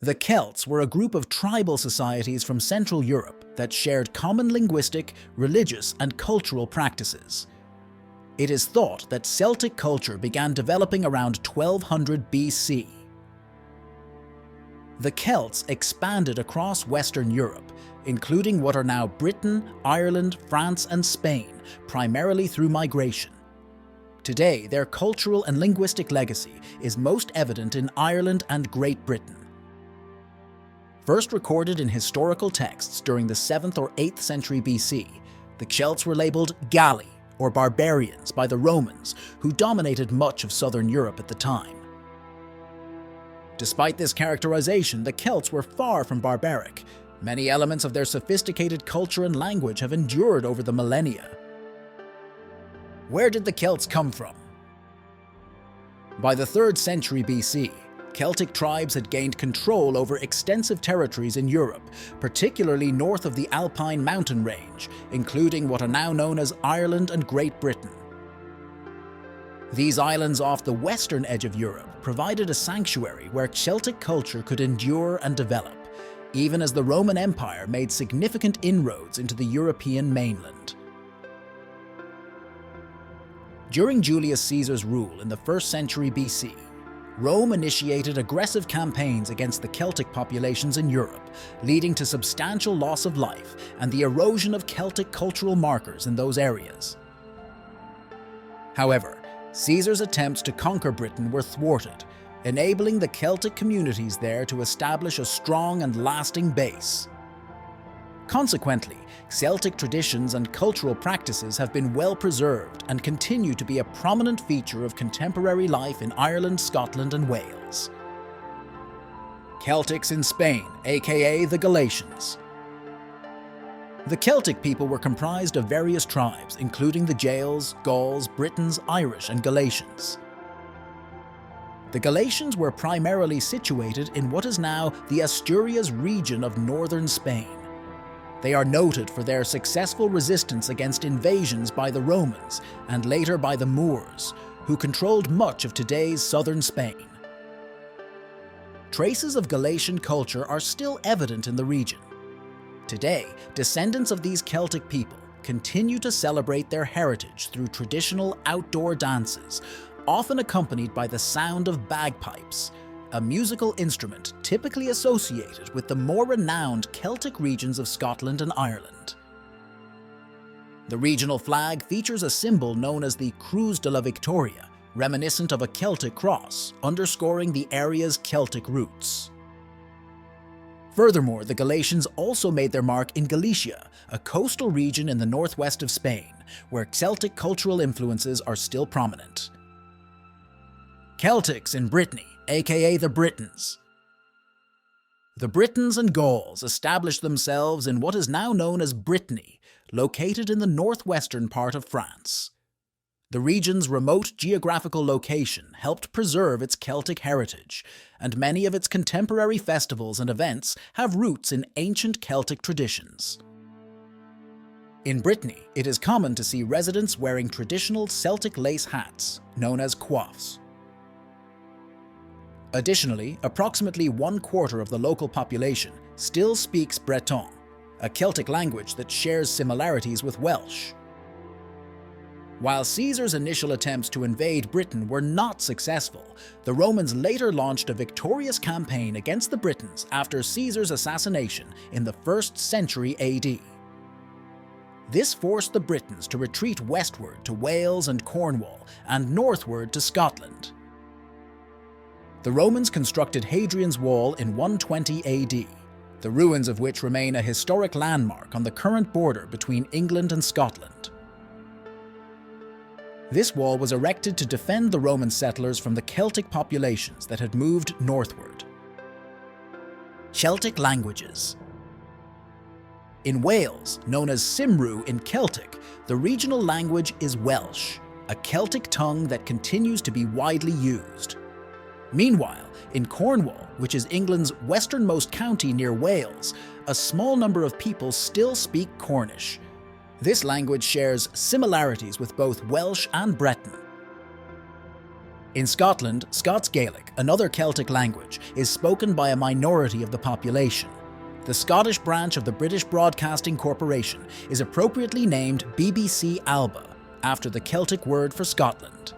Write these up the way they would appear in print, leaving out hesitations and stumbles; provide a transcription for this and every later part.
The Celts were a group of tribal societies from Central Europe that shared common linguistic, religious, and cultural practices. It is thought that Celtic culture began developing around 1200 BC. The Celts expanded across Western Europe, including what are now Britain, Ireland, France, and Spain, primarily through migration. Today, their cultural and linguistic legacy is most evident in Ireland and Great Britain. First recorded in historical texts during the 7th or 8th century BC, the Celts were labelled Galli, or barbarians, by the Romans, who dominated much of southern Europe at the time. Despite this characterization, the Celts were far from barbaric. Many elements of their sophisticated culture and language have endured over the millennia. Where did the Celts come from? By the 3rd century BC, Celtic tribes had gained control over extensive territories in Europe, particularly north of the Alpine mountain range, including what are now known as Ireland and Great Britain. These islands off the western edge of Europe provided a sanctuary where Celtic culture could endure and develop, even as the Roman Empire made significant inroads into the European mainland. During Julius Caesar's rule in the 1st century BC, Rome initiated aggressive campaigns against the Celtic populations in Europe, leading to substantial loss of life and the erosion of Celtic cultural markers in those areas. However, Caesar's attempts to conquer Britain were thwarted, enabling the Celtic communities there to establish a strong and lasting base. Consequently, Celtic traditions and cultural practices have been well preserved and continue to be a prominent feature of contemporary life in Ireland, Scotland, and Wales. Celtics in Spain, aka the Galatians. The Celtic people were comprised of various tribes, including the Gaels, Gauls, Britons, Irish, and Galatians. The Galatians were primarily situated in what is now the Asturias region of northern Spain. They are noted for their successful resistance against invasions by the Romans and later by the Moors, who controlled much of today's southern Spain. Traces of Galatian culture are still evident in the region. Today, descendants of these Celtic people continue to celebrate their heritage through traditional outdoor dances, often accompanied by the sound of bagpipes, a musical instrument typically associated with the more renowned Celtic regions of Scotland and Ireland. The regional flag features a symbol known as the Cruz de la Victoria, reminiscent of a Celtic cross, underscoring the area's Celtic roots. Furthermore, the Galatians also made their mark in Galicia, a coastal region in the northwest of Spain, where Celtic cultural influences are still prominent. Celtics in Brittany, aka the Britons. The Britons and Gauls established themselves in what is now known as Brittany, located in the northwestern part of France. The region's remote geographical location helped preserve its Celtic heritage, and many of its contemporary festivals and events have roots in ancient Celtic traditions. In Brittany, it is common to see residents wearing traditional Celtic lace hats, known as coifs. Additionally, approximately 1/4 of the local population still speaks Breton, a Celtic language that shares similarities with Welsh. While Caesar's initial attempts to invade Britain were not successful, the Romans later launched a victorious campaign against the Britons after Caesar's assassination in the 1st century AD. This forced the Britons to retreat westward to Wales and Cornwall and northward to Scotland. The Romans constructed Hadrian's Wall in 120 AD, the ruins of which remain a historic landmark on the current border between England and Scotland. This wall was erected to defend the Roman settlers from the Celtic populations that had moved northward. Celtic Languages. In Wales, known as Cymru in Celtic, the regional language is Welsh, a Celtic tongue that continues to be widely used. Meanwhile, in Cornwall, which is England's westernmost county near Wales, a small number of people still speak Cornish. This language shares similarities with both Welsh and Breton. In Scotland, Scots Gaelic, another Celtic language, is spoken by a minority of the population. The Scottish branch of the British Broadcasting Corporation is appropriately named BBC Alba, after the Celtic word for Scotland.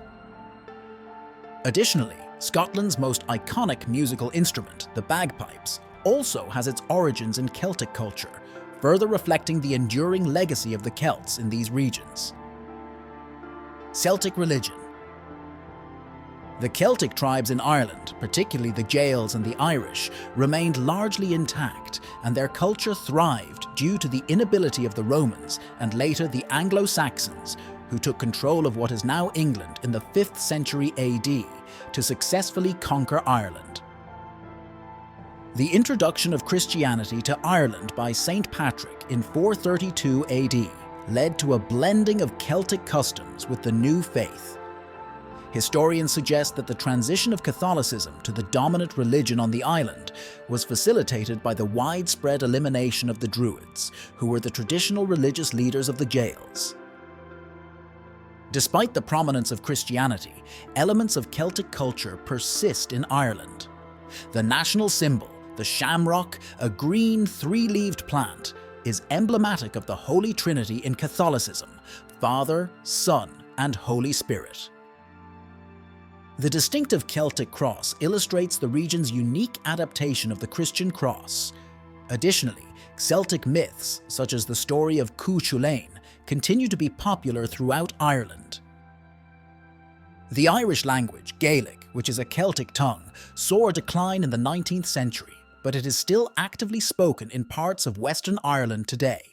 Additionally, Scotland's most iconic musical instrument, the bagpipes, also has its origins in Celtic culture, further reflecting the enduring legacy of the Celts in these regions. Celtic religion. The Celtic tribes in Ireland, particularly the Gaels and the Irish, remained largely intact, and their culture thrived due to the inability of the Romans and later the Anglo-Saxons, who took control of what is now England in the 5th century AD, to successfully conquer Ireland. The introduction of Christianity to Ireland by St. Patrick in 432 AD led to a blending of Celtic customs with the new faith. Historians suggest that the transition of Catholicism to the dominant religion on the island was facilitated by the widespread elimination of the Druids, who were the traditional religious leaders of the Gaels. Despite the prominence of Christianity, elements of Celtic culture persist in Ireland. The national symbol, the shamrock, a green three-leaved plant, is emblematic of the Holy Trinity in Catholicism: Father, Son, and Holy Spirit. The distinctive Celtic cross illustrates the region's unique adaptation of the Christian cross. Additionally, Celtic myths, such as the story of Cú Chulainn, continue to be popular throughout Ireland. The Irish language, Gaelic, which is a Celtic tongue, saw a decline in the 19th century, but it is still actively spoken in parts of Western Ireland today.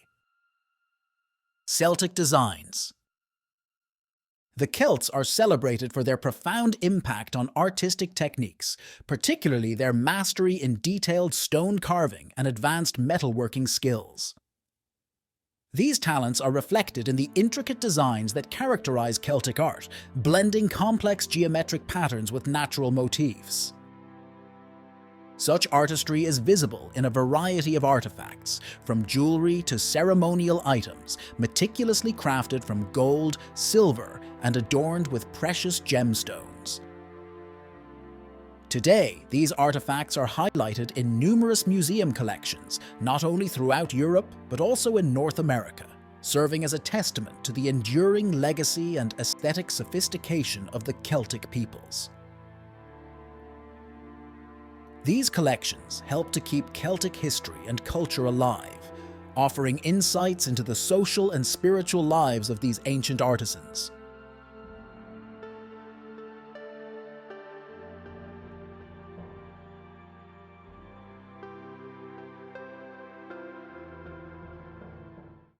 Celtic Designs. The Celts are celebrated for their profound impact on artistic techniques, particularly their mastery in detailed stone carving and advanced metalworking skills. These talents are reflected in the intricate designs that characterize Celtic art, blending complex geometric patterns with natural motifs. Such artistry is visible in a variety of artifacts, from jewelry to ceremonial items, meticulously crafted from gold, silver, and adorned with precious gemstones. Today, these artifacts are highlighted in numerous museum collections, not only throughout Europe, but also in North America, serving as a testament to the enduring legacy and aesthetic sophistication of the Celtic peoples. These collections help to keep Celtic history and culture alive, offering insights into the social and spiritual lives of these ancient artisans.